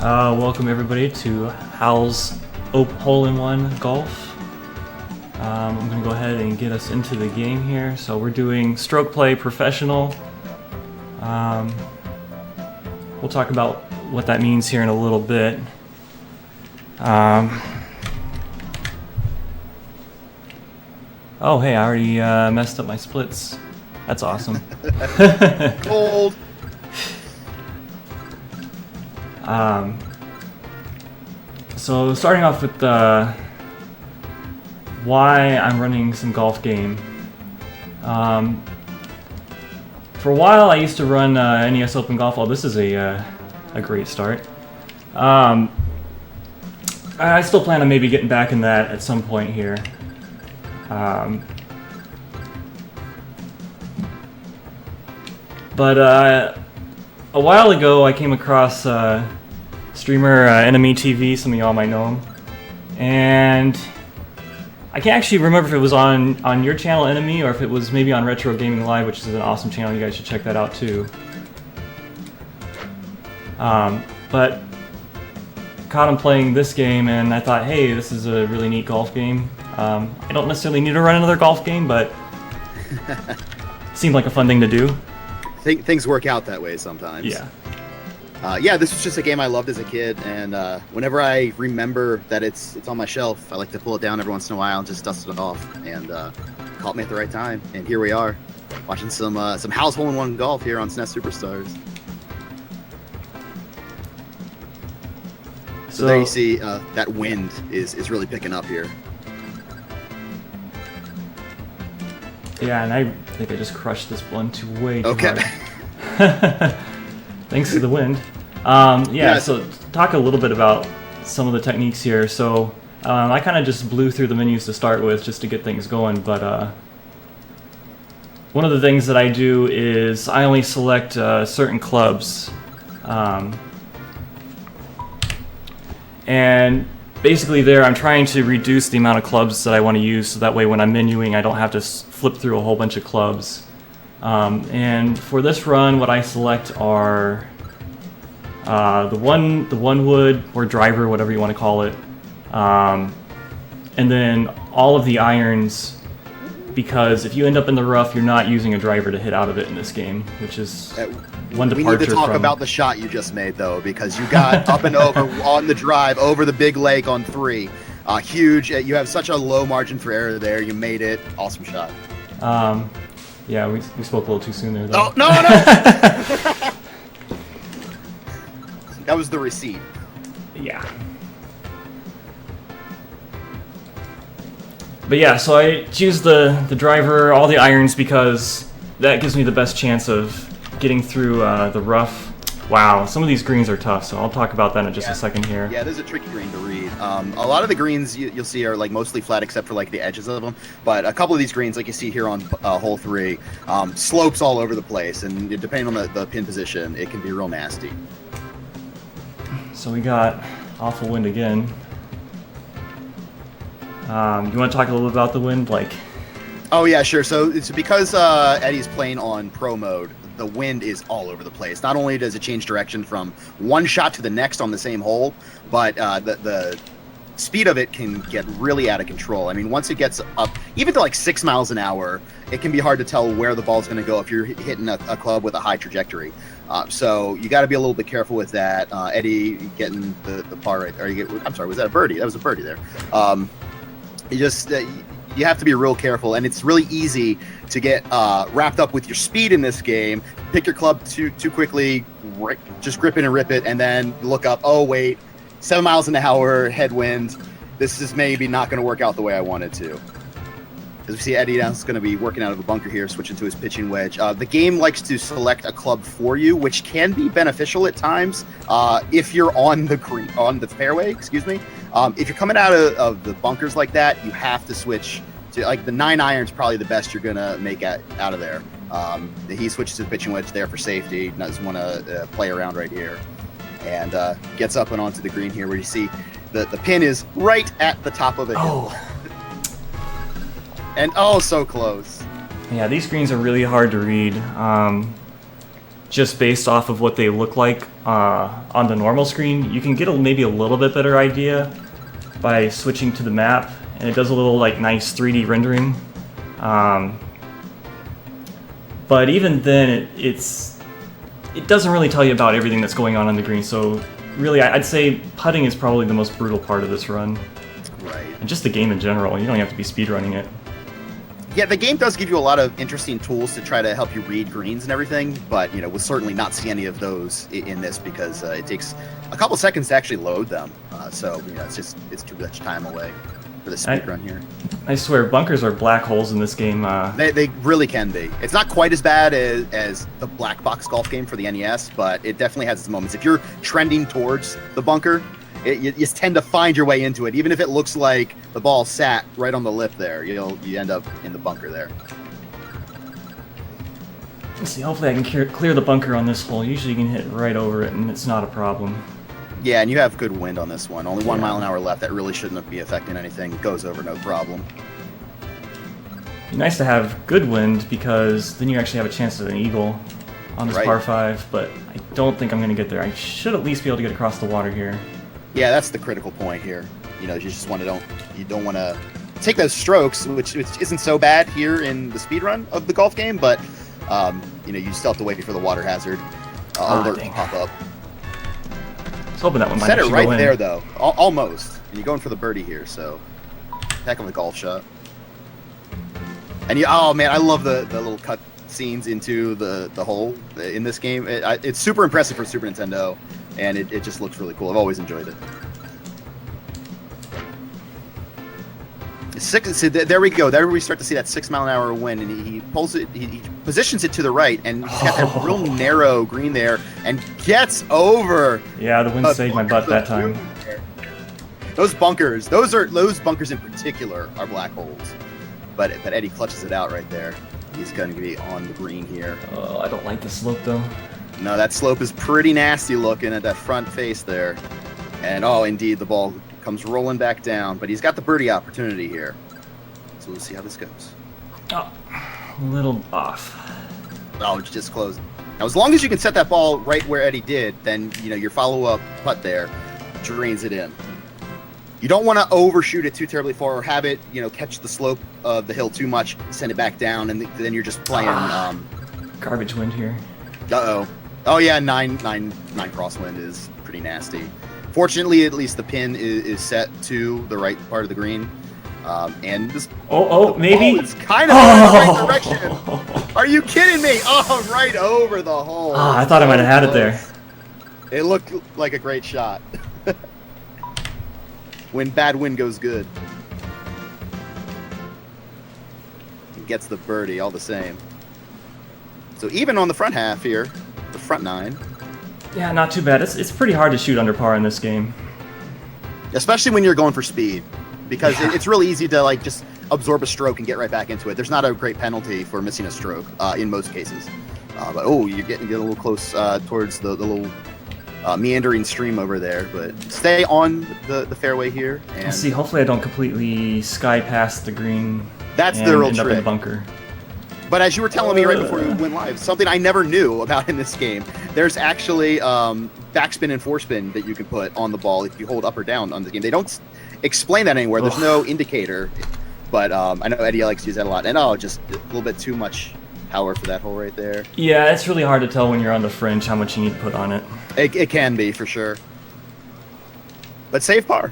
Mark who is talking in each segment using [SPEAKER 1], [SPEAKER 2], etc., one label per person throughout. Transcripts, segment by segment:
[SPEAKER 1] Welcome everybody to HAL's Hole-in-One Golf. I'm going to go ahead and get us into the game here. So we're doing stroke play professional. We'll talk about what that means here in a little bit. Oh hey, I already messed up my splits. That's awesome.
[SPEAKER 2] Cold.
[SPEAKER 1] So starting off with why I'm running some golf game. For a while I used to run NES Open Golf. Oh, this is a great start. I still plan on maybe getting back in that at some point here. But a while ago I came across streamer Enemy TV, some of y'all might know him, and I can't actually remember if it was on your channel Enemy or if it was maybe on Retro Gaming Live, which is an awesome channel. You guys should check that out too. But caught him playing this game and I thought, hey, this is a really neat golf game. I don't necessarily need to run another golf game, but it seemed like a fun thing to do.
[SPEAKER 2] Things work out that way sometimes.
[SPEAKER 1] Yeah.
[SPEAKER 2] Yeah, this was just a game I loved as a kid, and whenever I remember that it's on my shelf, I like to pull it down every once in a while and just dust it off. And caught me at the right time, and here we are, watching some HAL's Hole-in-One Golf here on SNES Superstars. So there you see that wind is really picking up here.
[SPEAKER 1] Yeah, and I think I just crushed this one way too
[SPEAKER 2] Okay.
[SPEAKER 1] hard. Thanks to the wind. Yeah, so talk a little bit about some of the techniques here. So I kind of just blew through the menus to start with just to get things going, but one of the things that I do is I only select certain clubs. And basically there I'm trying to reduce the amount of clubs that I want to use, so that way when I'm menuing I don't have to flip through a whole bunch of clubs. And for this run what I select are the one wood or driver, whatever you want to call it, and then all of the irons, because if you end up in the rough you're not using a driver to hit out of it in this game, which is one departure.
[SPEAKER 2] We need to talk about the shot you just made though, because you got up and over on the drive over the big lake on 3. Huge. You have such a low margin for error there. You made it. Awesome shot.
[SPEAKER 1] Yeah, we spoke a little too soon there though.
[SPEAKER 2] Oh, no! That was the receipt.
[SPEAKER 1] Yeah. But yeah, so I choose the driver, all the irons, because that gives me the best chance of getting through the rough. Wow, some of these greens are tough, so I'll talk about that in just a second here.
[SPEAKER 2] Yeah, this is a tricky green to read. A lot of the greens you'll see are like mostly flat except for like the edges of them, but a couple of these greens, like you see here on hole 3, slopes all over the place, and depending on the pin position, it can be real nasty.
[SPEAKER 1] So we got awful wind again. You want to talk a little bit about the wind, like?
[SPEAKER 2] Oh yeah, sure. So it's because Eddie's playing on pro mode. The wind is all over the place. Not only does it change direction from one shot to the next on the same hole, but the speed of it can get really out of control. I mean, once it gets up, even to like 6 miles an hour, it can be hard to tell where the ball's going to go if you're hitting a club with a high trajectory. So you got to be a little bit careful with that. Eddie getting the par right, or I'm sorry, was that a birdie? That was a birdie there. You have to be real careful, and it's really easy to get wrapped up with your speed in this game, pick your club too quickly, just grip it and rip it, and then look up, oh wait, 7 miles an hour, headwind, this is maybe not going to work out the way I want it to. As we see, Eddie now is going to be working out of a bunker here, switching to his pitching wedge. The game likes to select a club for you, which can be beneficial at times if you're on the fairway. Excuse me. If you're coming out of the bunkers like that, you have to switch to like the 9 iron's probably the best you're going to make out of there. He switches to the pitching wedge there for safety. Doesn't want to play around right here, and gets up and onto the green here, where you see the pin is right at the top of the hill. And oh, so close.
[SPEAKER 1] Yeah, these greens are really hard to read. just based off of what they look like on the normal screen. You can get maybe a little bit better idea by switching to the map, and it does a little like nice 3D rendering. But even then, it doesn't really tell you about everything that's going on the green. So really, I'd say putting is probably the most brutal part of this run.
[SPEAKER 2] Right.
[SPEAKER 1] And just the game in general. You don't have to be speedrunning it.
[SPEAKER 2] Yeah, the game does give you a lot of interesting tools to try to help you read greens and everything, but we'll certainly not see any of those in this because it takes a couple seconds to actually load them. So it's too much time away for the speedrun here.
[SPEAKER 1] I swear, bunkers are black holes in this game.
[SPEAKER 2] They really can be. It's not quite as bad as the black box golf game for the NES, but it definitely has its moments. If you're trending towards the bunker, you tend to find your way into it. Even if it looks like the ball sat right on the lip there, you end up in the bunker there.
[SPEAKER 1] Let's see, hopefully I can clear the bunker on this hole. Usually you can hit right over it and it's not a problem.
[SPEAKER 2] Yeah, and you have good wind on this one. Only 1 mile an hour left. That really shouldn't be affecting anything. Goes over no problem.
[SPEAKER 1] It'd be nice to have good wind because then you actually have a chance at an eagle on this par 5, but I don't think I'm going to get there. I should at least be able to get across the water here.
[SPEAKER 2] Yeah, that's the critical point here. You just want to you don't want to take those strokes, which isn't so bad here in the speedrun of the golf game, but you still have to wait for the water hazard alert to pop up.
[SPEAKER 1] I was hoping that one might
[SPEAKER 2] set it
[SPEAKER 1] actually
[SPEAKER 2] right
[SPEAKER 1] go in.
[SPEAKER 2] there though, almost, and you're going for the birdie here, so heck of a golf shot. And oh man, I love the little cut scenes into the hole in this game. It's super impressive for Super Nintendo, and it just looks really cool. I've always enjoyed it. So there we go. There we start to see that 6 mile an hour wind, and he pulls it. He positions it to the right, and he's got that real narrow green there, and gets over.
[SPEAKER 1] Yeah, the wind saved my butt that time.
[SPEAKER 2] Those bunkers, those bunkers in particular, are black holes. But Eddie clutches it out right there. He's going to be on the green here.
[SPEAKER 1] Oh, I don't like the slope though.
[SPEAKER 2] No, that slope is pretty nasty looking at that front face there. And oh, indeed, the ball comes rolling back down. But he's got the birdie opportunity here. So we'll see how this goes.
[SPEAKER 1] Oh, a little off.
[SPEAKER 2] Oh, it's just close. Now, as long as you can set that ball right where Eddie did, then your follow-up putt there drains it in. You don't want to overshoot it too terribly far, or have it, catch the slope of the hill too much, send it back down, and then you're just playing.
[SPEAKER 1] Garbage wind here.
[SPEAKER 2] Oh yeah, nine crosswind is pretty nasty. Fortunately, at least the pin is set to the right part of the green, and this.
[SPEAKER 1] Maybe.
[SPEAKER 2] It's kind of in the right direction. Are you kidding me? Oh, right over the hole.
[SPEAKER 1] I thought I might have had it there.
[SPEAKER 2] It looked like a great shot. When bad wind goes good. He gets the birdie all the same. So even on the front half here, the front 9.
[SPEAKER 1] Yeah, not too bad. It's pretty hard to shoot under par in this game.
[SPEAKER 2] Especially when you're going for speed. Because it's really easy to just absorb a stroke and get right back into it. There's not a great penalty for missing a stroke in most cases. But you're getting a little close towards the little meandering stream over there, but stay on the fairway here. And
[SPEAKER 1] let's see. Hopefully, I don't completely sky past the green.
[SPEAKER 2] That's
[SPEAKER 1] and
[SPEAKER 2] the real
[SPEAKER 1] end
[SPEAKER 2] trick.
[SPEAKER 1] Up in the bunker.
[SPEAKER 2] But as you were telling me right before we went live, something I never knew about in this game. There's actually backspin and forespin that you can put on the ball if you hold up or down on the game. They don't explain that anywhere. There's no indicator, but I know Eddie likes to use that a lot. And just a little bit too much power for that hole right there.
[SPEAKER 1] Yeah, it's really hard to tell when you're on the fringe how much you need to put on it.
[SPEAKER 2] It can be, for sure. But save par.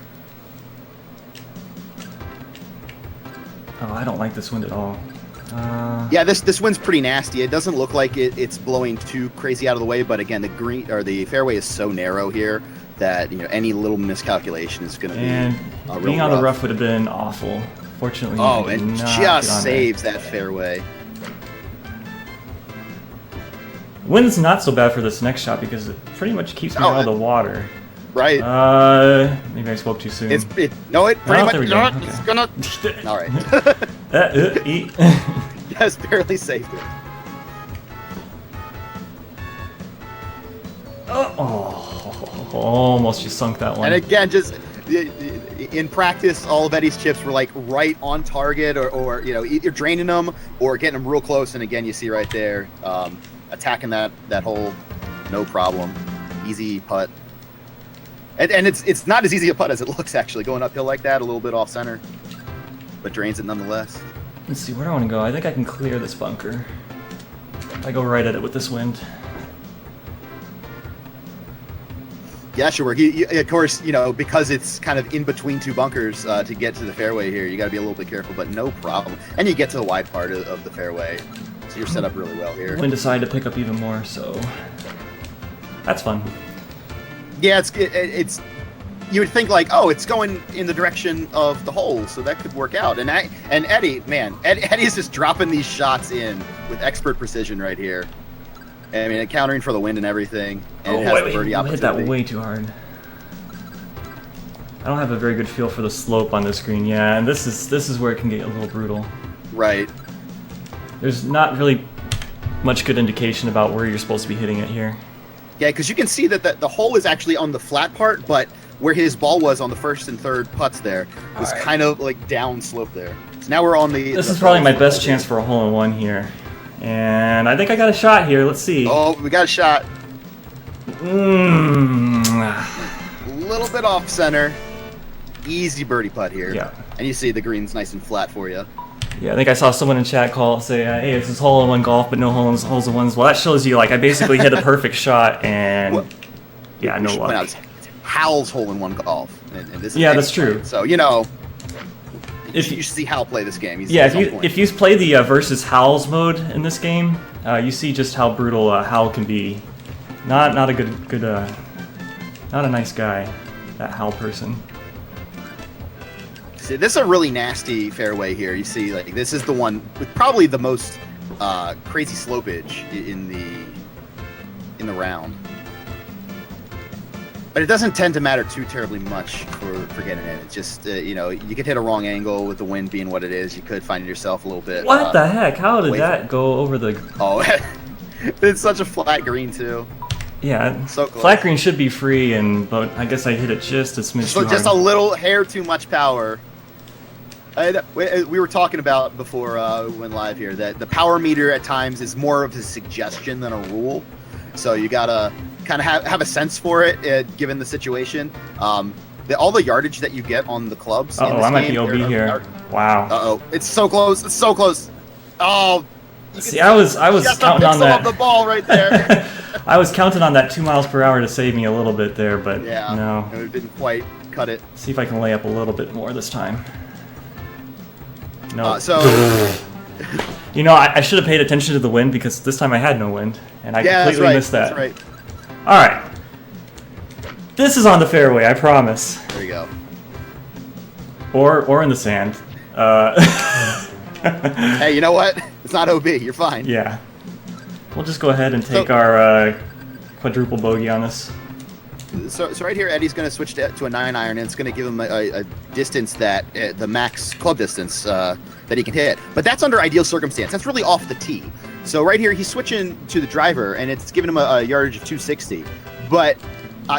[SPEAKER 1] Oh, I don't like this wind at all.
[SPEAKER 2] Yeah, this wind's pretty nasty. It doesn't look like it's blowing too crazy out of the way, but again, the fairway is so narrow here that any little miscalculation is going to be real
[SPEAKER 1] being on
[SPEAKER 2] rough.
[SPEAKER 1] the rough would have been awful. Fortunately,
[SPEAKER 2] and just saves that fairway.
[SPEAKER 1] Wind's not so bad for this next shot because it pretty much keeps me out of the water.
[SPEAKER 2] Right.
[SPEAKER 1] Maybe I spoke too soon.
[SPEAKER 2] It pretty much.
[SPEAKER 1] There we go.
[SPEAKER 2] It's gonna. All right. Just barely saved it.
[SPEAKER 1] Almost just sunk that one.
[SPEAKER 2] And again, just in practice, all of Eddie's chips were right on target, or either draining them or getting them real close. And again, you see right there, attacking that hole, no problem. Easy putt. And it's not as easy a putt as it looks, actually, going uphill like that, a little bit off center, but drains it nonetheless.
[SPEAKER 1] Let's see, where do I want to go? I think I can clear this bunker. I go right at it with this wind.
[SPEAKER 2] Yeah, sure work. Of course, you know, because it's kind of in between two bunkers to get to the fairway here, you got to be a little bit careful, but no problem. And you get to the wide part of the fairway, so you're set up really well here.
[SPEAKER 1] Wind decided to pick up even more, so that's fun.
[SPEAKER 2] Yeah, it's you would think like, oh, it's going in the direction of the hole, so that could work out. And Eddie, man, Eddie's just dropping these shots in with expert precision right here. I mean, countering for the wind and everything. And it has the birdie
[SPEAKER 1] I hit
[SPEAKER 2] opportunity.
[SPEAKER 1] that way too hard. I don't have a very good feel for the slope on this green. Yeah, and this is where it can get a little brutal.
[SPEAKER 2] Right.
[SPEAKER 1] There's not really much good indication about where you're supposed to be hitting it here.
[SPEAKER 2] Yeah, because you can see that the hole is actually on the flat part, but where his ball was on the first and third putts there was kind of like down slope there. So now we're on the...
[SPEAKER 1] This is probably my best chance for a hole-in-one here. And I think I got a shot here. Let's see.
[SPEAKER 2] Oh, we got a shot.
[SPEAKER 1] Mm.
[SPEAKER 2] A little bit off center. Easy birdie putt here.
[SPEAKER 1] Yeah.
[SPEAKER 2] And you see the green's nice and flat for you.
[SPEAKER 1] Yeah, I think I saw someone in chat say, hey, this is hole-in-one golf, but no holes-in-ones. Well, that shows you, like, I basically hit a perfect shot, and
[SPEAKER 2] Well,
[SPEAKER 1] yeah, no luck.
[SPEAKER 2] It's HAL's hole-in-one golf. And this is
[SPEAKER 1] Yeah, that's true.
[SPEAKER 2] So, you know,
[SPEAKER 1] If
[SPEAKER 2] you should see HAL play this game. He's
[SPEAKER 1] Yeah,
[SPEAKER 2] on point.
[SPEAKER 1] if you play the versus HALs mode in this game, you see just how brutal HAL can be. Not a good not a nice guy, that HAL person.
[SPEAKER 2] See, this is a really nasty fairway here. You see, like, this is the one with probably the most crazy slopage in the round. But it doesn't tend to matter too terribly much for getting in. It's just, you know, you could hit a wrong angle with the wind being what it is. You could find yourself a little bit...
[SPEAKER 1] What the heck? How did that go over the...
[SPEAKER 2] Oh, it's such a flat green, too.
[SPEAKER 1] Yeah,
[SPEAKER 2] So close.
[SPEAKER 1] flat green should be free, but I guess I hit it just a smidge
[SPEAKER 2] So
[SPEAKER 1] too
[SPEAKER 2] just a
[SPEAKER 1] hard.
[SPEAKER 2] little hair too much power. We were talking about before we went live here that the power meter at times is more of a suggestion than a rule. So you gotta kind of have a sense for it given the situation. All the yardage that you get on the clubs. in this
[SPEAKER 1] I might be
[SPEAKER 2] game
[SPEAKER 1] OB here. Wow.
[SPEAKER 2] Uh-oh, it's so close. It's so close. Oh.
[SPEAKER 1] See, I was counting on that.
[SPEAKER 2] The ball right there.
[SPEAKER 1] I was counting on that 2 miles per hour to save me a little bit there, but
[SPEAKER 2] Yeah.
[SPEAKER 1] no.
[SPEAKER 2] It didn't quite cut it.
[SPEAKER 1] See if I can lay up a little bit more this time. No. You know, I should have paid attention to the wind because this time I had no wind, and I completely missed that.
[SPEAKER 2] That's right.
[SPEAKER 1] All right. This is on the fairway, I promise.
[SPEAKER 2] There you go.
[SPEAKER 1] Or in the sand.
[SPEAKER 2] Hey, you know what? It's not OB. You're fine.
[SPEAKER 1] Yeah. We'll just go ahead and take our quadruple bogey on this.
[SPEAKER 2] So right here, Eddie's going to switch to a 9-iron, and it's going to give him a distance that the max club distance that he can hit. But that's under ideal circumstance. That's really off the tee. So right here, he's switching to the driver, and it's giving him a yardage of 260. But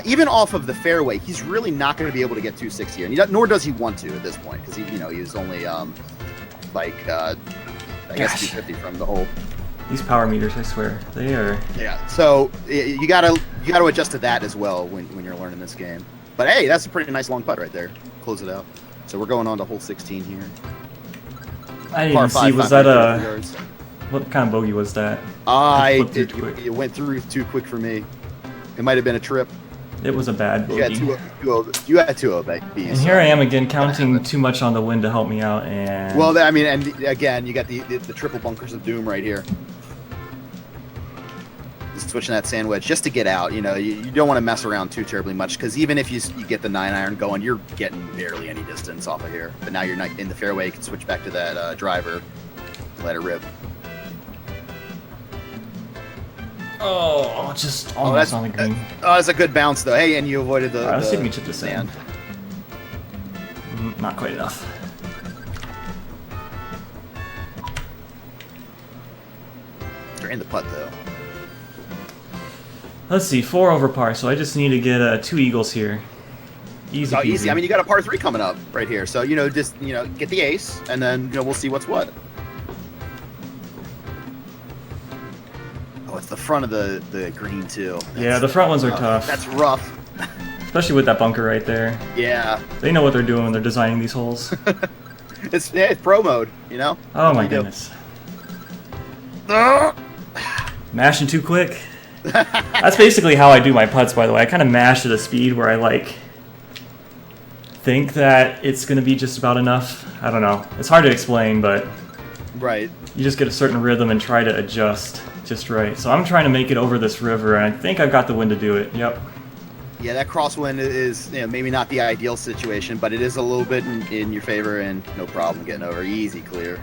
[SPEAKER 2] even off of the fairway, he's really not going to be able to get 260 here, and nor does he want to at this point because he's only I guess 250 from the hole.
[SPEAKER 1] These power meters, I swear, they are.
[SPEAKER 2] Yeah. So you gotta adjust to that as well when you're learning this game. But hey, that's a pretty nice long putt right there. Close it out. So we're going on to hole 16 here.
[SPEAKER 1] I didn't
[SPEAKER 2] Par
[SPEAKER 1] even see.
[SPEAKER 2] 5,
[SPEAKER 1] Was that
[SPEAKER 2] 550 yards.
[SPEAKER 1] what kind of bogey was that?
[SPEAKER 2] It went through too quick for me. It might have been a trip.
[SPEAKER 1] It was a bad
[SPEAKER 2] You had
[SPEAKER 1] bogey.
[SPEAKER 2] you had two OBs.
[SPEAKER 1] And here I am again counting too much on the wind to help me out, and
[SPEAKER 2] Well, I mean, and again, you got the triple bunkers of doom right here. Just switching that sand wedge just to get out. You don't want to mess around too terribly much because even if you get the 9-iron going, you're getting barely any distance off of here. But now you're not in the fairway. You can switch back to that driver, let it rip.
[SPEAKER 1] oh, just almost on the green.
[SPEAKER 2] That's a good bounce though. Hey, and you avoided the.
[SPEAKER 1] All right, let's see if
[SPEAKER 2] the
[SPEAKER 1] we chip the sand. Not quite enough.
[SPEAKER 2] Drain the putt though.
[SPEAKER 1] Let's see, 4 over par, so I just need to get 2 eagles here. Easy.
[SPEAKER 2] Oh,
[SPEAKER 1] peasy.
[SPEAKER 2] easy. I mean, you got a par 3 coming up right here, so just get the ace, and then we'll see what's what. Oh, it's the front of the green too.
[SPEAKER 1] Yeah, the front ones are
[SPEAKER 2] rough.
[SPEAKER 1] tough.
[SPEAKER 2] That's rough.
[SPEAKER 1] Especially with that bunker right there.
[SPEAKER 2] Yeah.
[SPEAKER 1] They know what they're doing when they're designing these holes.
[SPEAKER 2] It's pro mode, you know?
[SPEAKER 1] Oh my goodness. Mashing too quick. That's basically how I do my putts, by the way. I kind of mash at a speed where I like think that it's going to be just about enough. I don't know. It's hard to explain, but
[SPEAKER 2] right.
[SPEAKER 1] You just get a certain rhythm and try to adjust just right. So I'm trying to make it over this river, and I think I've got the wind to do it. Yep.
[SPEAKER 2] Yeah, that crosswind is maybe not the ideal situation, but it is a little bit in your favor, and no problem getting over. Easy clear.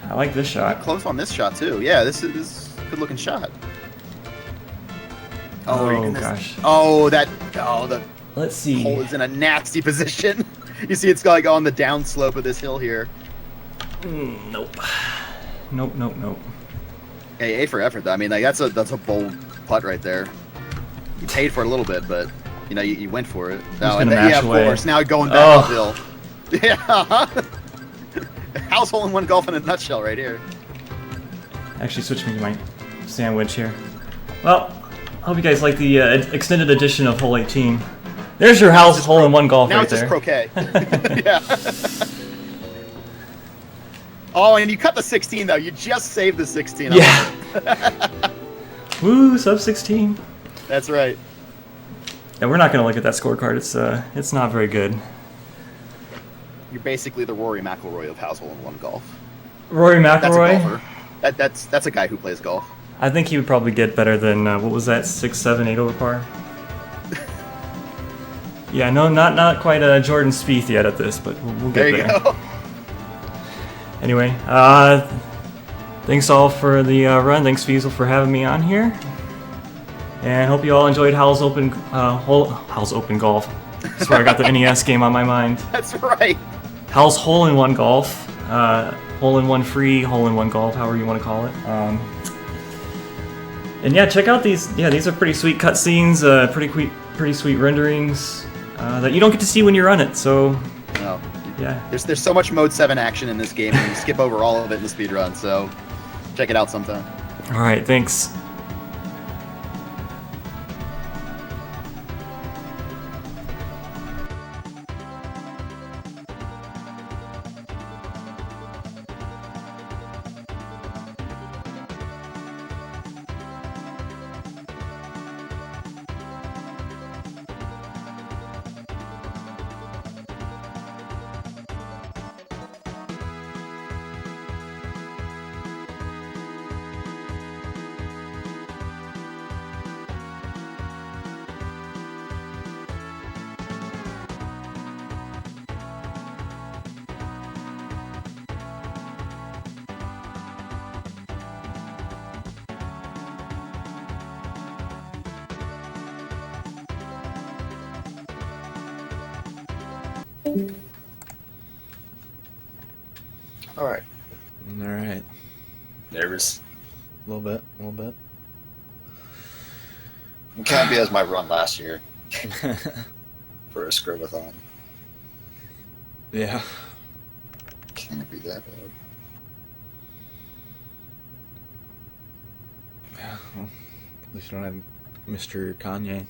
[SPEAKER 1] I like this shot.
[SPEAKER 2] Close on this shot too. Yeah, this is a good looking shot.
[SPEAKER 1] Oh gosh.
[SPEAKER 2] Oh, the
[SPEAKER 1] Let's see.
[SPEAKER 2] hole is in a nasty position. You see, it's like on the downslope of this hill here.
[SPEAKER 1] Nope. Nope.
[SPEAKER 2] Hey, A for effort though. I mean, like that's a bold putt right there. You paid for it a little bit, but you went for it.
[SPEAKER 1] No, and then,
[SPEAKER 2] of course. Now going back uphill. Yeah. House hole in one golf in a nutshell right here.
[SPEAKER 1] Actually, switch me to my sandwich here. Well, hope you guys like the extended edition of Hole 18. There's your house hole in one golf right there.
[SPEAKER 2] Now it's just croquet. Yeah. Oh, and you cut the 16 though. You just saved the 16.
[SPEAKER 1] Yeah. Woo, sub 16.
[SPEAKER 2] That's right.
[SPEAKER 1] Yeah, we're not gonna look at that scorecard. It's not very good.
[SPEAKER 2] You're basically the Rory McIlroy of household in one golf.
[SPEAKER 1] Rory McIlroy.
[SPEAKER 2] That's a guy who plays golf.
[SPEAKER 1] I think he would probably get better than what was that, 6, 7, 8 over par. Yeah, no, not quite Jordan Spieth yet at this, but we'll get there.
[SPEAKER 2] There you go.
[SPEAKER 1] Anyway, thanks all for the run. Thanks Fiesel for having me on here, and hope you all enjoyed HAL's Open Golf. I swear I got the NES game on my mind.
[SPEAKER 2] That's right.
[SPEAKER 1] HAL's Hole-in-One Golf, Hole-in-One Free, Hole-in-One Golf, however you want to call it. And yeah, check out these. Yeah, these are pretty sweet cutscenes, pretty sweet renderings that you don't get to see when you run it. So,
[SPEAKER 2] no.
[SPEAKER 1] Yeah.
[SPEAKER 2] There's so much Mode 7 action in this game, and you skip over all of it in the speedrun. So, check it out sometime.
[SPEAKER 1] All right, thanks.
[SPEAKER 3] All right.
[SPEAKER 4] All right.
[SPEAKER 3] Nervous.
[SPEAKER 4] A little bit.
[SPEAKER 3] It can't be as my run last year for a scribathon.
[SPEAKER 4] Yeah.
[SPEAKER 3] Can't be that bad.
[SPEAKER 4] Yeah. Well, at least you don't have Mr. Kanye.